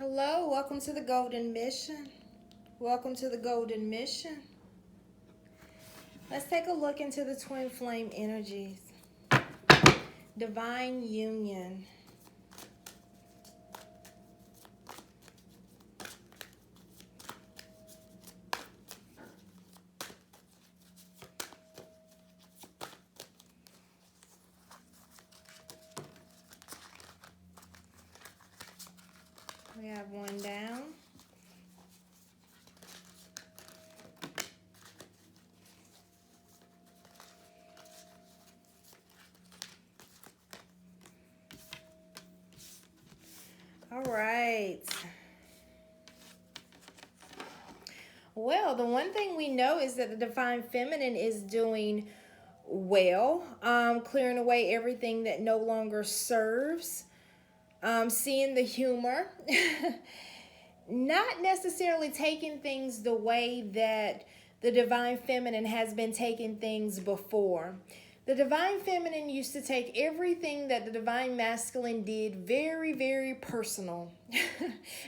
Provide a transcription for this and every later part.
Hello, welcome to the Golden Mission. Welcome to the Golden Mission. Let's take a look into the twin flame energies. Divine union. We have one down. All right. Well, the one thing we know is that the Divine Feminine is doing well, clearing away everything that no longer serves, seeing the humor, not necessarily taking things the way that the Divine Feminine has been taking things before. The Divine Feminine used to take everything that the Divine Masculine did very, very personal.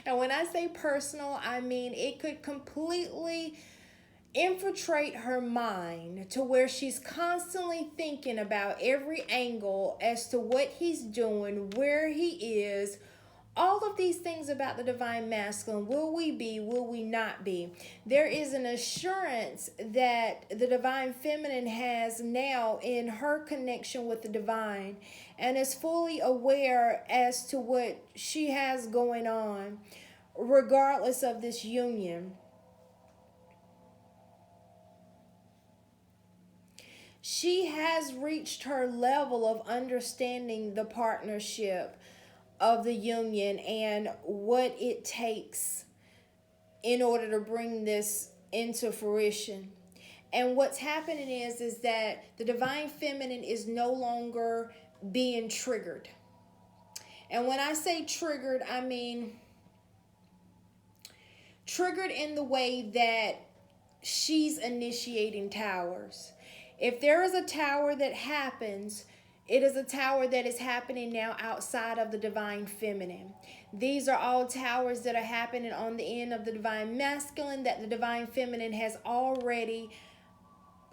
And when I say personal, I mean it could completely infiltrate her mind to where she's constantly thinking about every angle as to what he's doing, where he is, all of these things about the Divine Masculine. Will we be? Will we not be? There is an assurance that the Divine Feminine has now in her connection with the Divine and is fully aware as to what she has going on, regardless of this union. She has reached her level of understanding the partnership of the union and what it takes in order to bring this into fruition. And what's happening is that the Divine Feminine is no longer being triggered. And when I say triggered, I mean triggered in the way that she's initiating towers. If there is a tower that happens, it is a tower that is happening now outside of the Divine Feminine. These are all towers that are happening on the end of the Divine Masculine that the Divine Feminine has already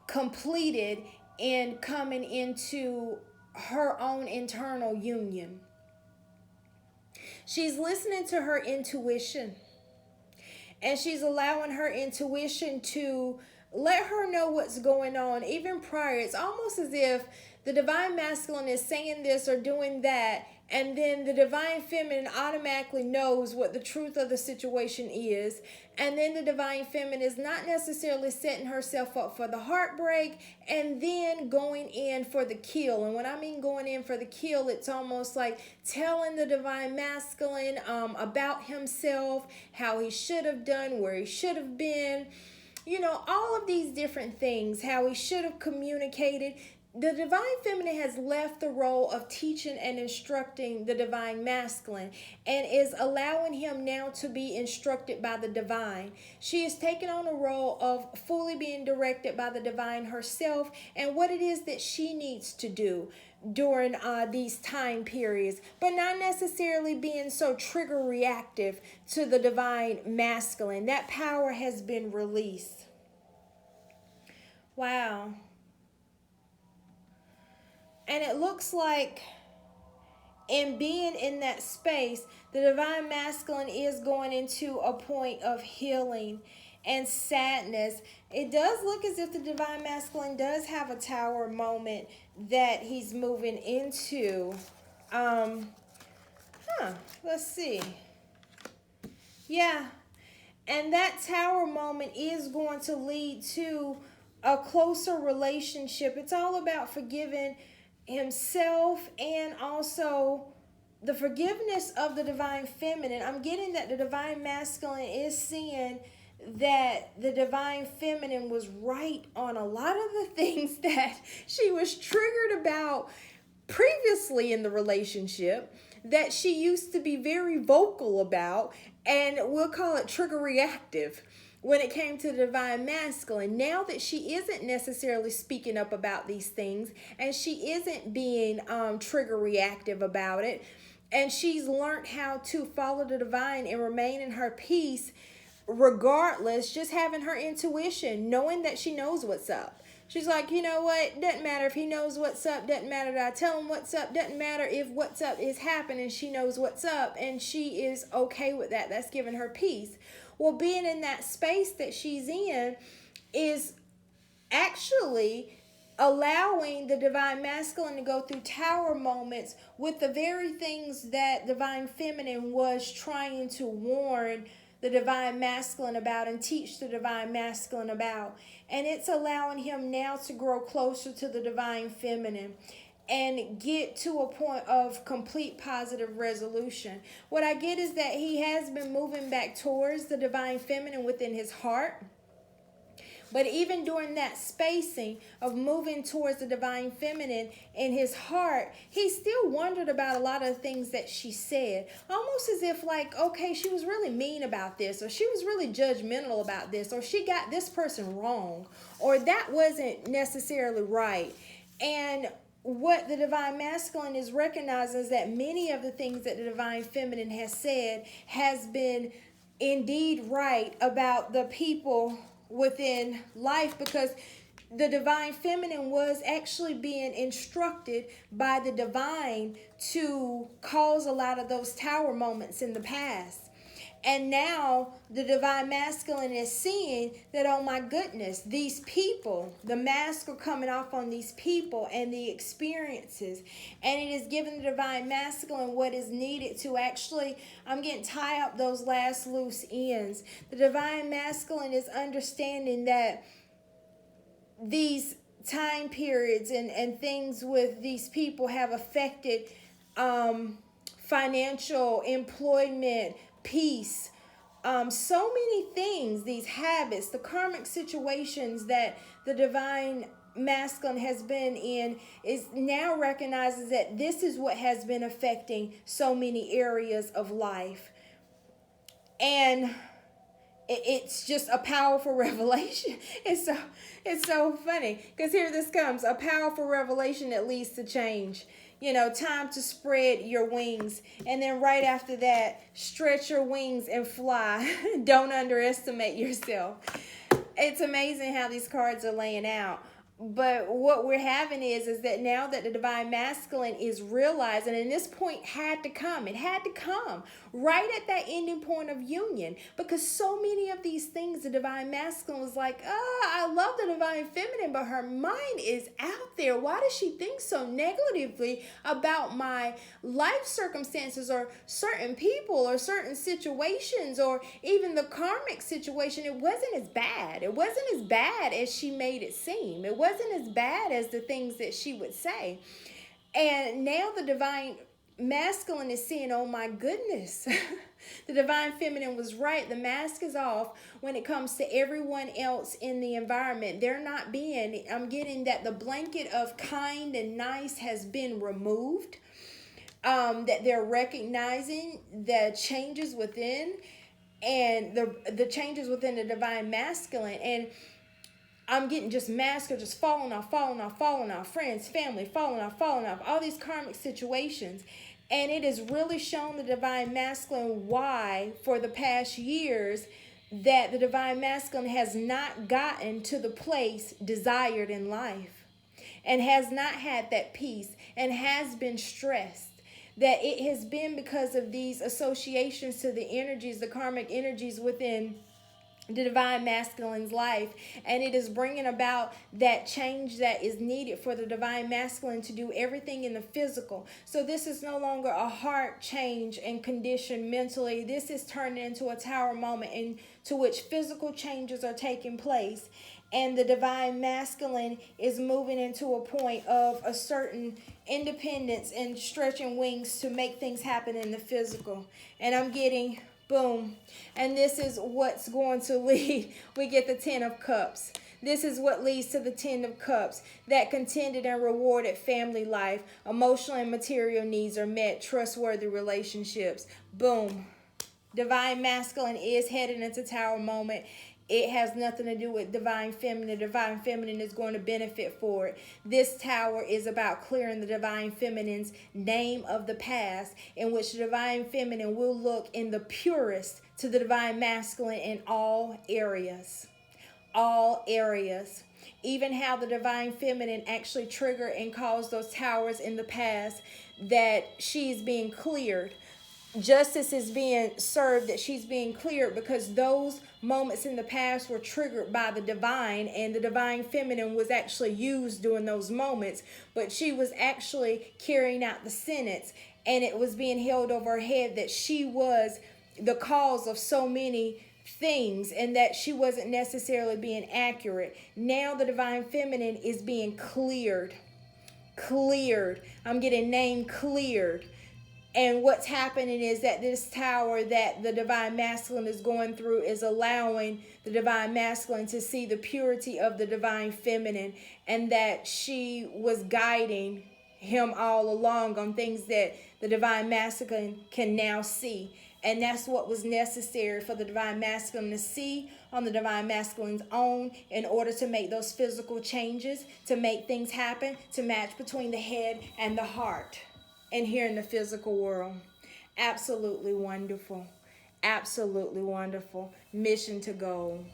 completed in coming into her own internal union. She's listening to her intuition, and she's allowing her intuition to let her know what's going on even prior. It's almost as if the Divine Masculine is saying this or doing that, and then the Divine Feminine automatically knows what the truth of the situation is. And then the Divine Feminine is not necessarily setting herself up for the heartbreak and then going in for the kill. And when I mean going in for the kill, it's almost like telling the Divine Masculine about himself, how he should have done, where he should have been. You know, all of these different things, how he should have communicated. The Divine Feminine has left the role of teaching and instructing the Divine Masculine and is allowing him now to be instructed by the Divine. She is taking on a role of fully being directed by the Divine herself and what it is that she needs to do during these time periods, but not necessarily being so trigger reactive to the Divine Masculine. That power has been released. Wow. And it looks like in being in that space, the Divine Masculine is going into a point of healing and sadness. It does look as if the Divine Masculine does have a tower moment that he's moving into. Let's see. Yeah. And that tower moment is going to lead to a closer relationship. It's all about forgiving himself and also the forgiveness of the Divine Feminine. I'm getting that the Divine Masculine is seeing that the Divine Feminine was right on a lot of the things that she was triggered about previously in the relationship, that she used to be very vocal about, and we'll call it trigger reactive when it came to the Divine Masculine. Now that she isn't necessarily speaking up about these things and she isn't being trigger reactive about it, And she's learned how to follow the divine and remain in her peace regardless, just having her intuition, knowing that she knows what's up. She's like, you know what? Doesn't matter if he knows what's up. Doesn't matter that I tell him what's up. Doesn't matter if what's up is happening. She knows what's up, and she is okay with that. That's giving her peace. Well, being in that space that she's in is actually allowing the divine masculine to go through tower moments with the very things that divine feminine was trying to warn the divine masculine about and teach the divine masculine about. And it's allowing him now to grow closer to the divine feminine and get to a point of complete positive resolution. What I get is that he has been moving back towards the divine feminine within his heart. But even during that spacing of moving towards the divine feminine in his heart, he still wondered about a lot of the things that she said. Almost as if like, okay, she was really mean about this, or she was really judgmental about this, or she got this person wrong, or that wasn't necessarily right. And what the divine masculine is recognizing is that many of the things that the divine feminine has said has been indeed right about the people within life, because the divine feminine was actually being instructed by the divine to cause a lot of those tower moments in the past. And now the divine masculine is seeing that, oh my goodness, these people, the mask are coming off on these people and the experiences. And it is giving the divine masculine what is needed to actually, I'm getting tie up those last loose ends. The divine masculine is understanding that these time periods and things with these people have affected financial, employment, peace, so many things, these habits, the karmic situations that the divine masculine has been in, is now recognizes that this is what has been affecting so many areas of life. And it's just a powerful revelation. It's so funny, because here this comes, a powerful revelation that leads to change. You know, time to spread your wings. And then right after that, stretch your wings and fly. Don't underestimate yourself. It's amazing how these cards are laying out. But what we're having is that now that the divine masculine is realizing, and this point had to come. It had to come right at that ending point of union. Because so many of these things, the divine masculine was like, I love the divine feminine, but her mind is out there. Why does she think so negatively about my life circumstances, or certain people, or certain situations, or even the karmic situation? It wasn't as bad. It wasn't as bad as she made it seem. It wasn't as bad as the things that she would say. And now the divine masculine is saying, oh my goodness, the divine feminine was right. The mask is off when it comes to everyone else in the environment. They're not being, I'm getting that the blanket of kind and nice has been removed, that they're recognizing the changes within, and the changes within the divine masculine. And I'm getting just masks are just falling off, friends, family, falling off, all these karmic situations. And it has really shown the divine masculine why, for the past years, that the divine masculine has not gotten to the place desired in life, and has not had that peace, and has been stressed. That it has been because of these associations to the energies, the karmic energies within the divine masculine's life, and it is bringing about that change that is needed for the divine masculine to do everything in the physical. So this is no longer a heart change and condition mentally. This is turning into a tower moment into which physical changes are taking place, and the divine masculine is moving into a point of a certain independence and stretching wings to make things happen in the physical. And I'm getting boom. And this is what's going to lead. We get the 10 of Cups. This is what leads to the 10 of Cups. That contented and rewarded family life. Emotional and material needs are met. Trustworthy relationships. Boom. Divine masculine is heading into tower moment. It has nothing to do with divine feminine. Divine feminine is going to benefit for it. This tower is about clearing the divine feminine's name of the past, in which the divine feminine will look in the purest to the divine masculine in all areas. All areas. Even how the divine feminine actually triggered and caused those towers in the past, that she's being cleared. Justice is being served, that she's being cleared, because those moments in the past were triggered by the divine, and the divine feminine was actually used during those moments, but she was actually carrying out the sentence, and it was being held over her head that she was the cause of so many things and that she wasn't necessarily being accurate. Now the divine feminine is being cleared. I'm getting name cleared. And what's happening is that this tower that the divine masculine is going through is allowing the divine masculine to see the purity of the divine feminine, and that she was guiding him all along on things that the divine masculine can now see. And that's what was necessary for the divine masculine to see on the divine masculine's own, in order to make those physical changes, to make things happen, to match between the head and the heart. And here in the physical world. Absolutely wonderful. Absolutely wonderful. Mission to goal.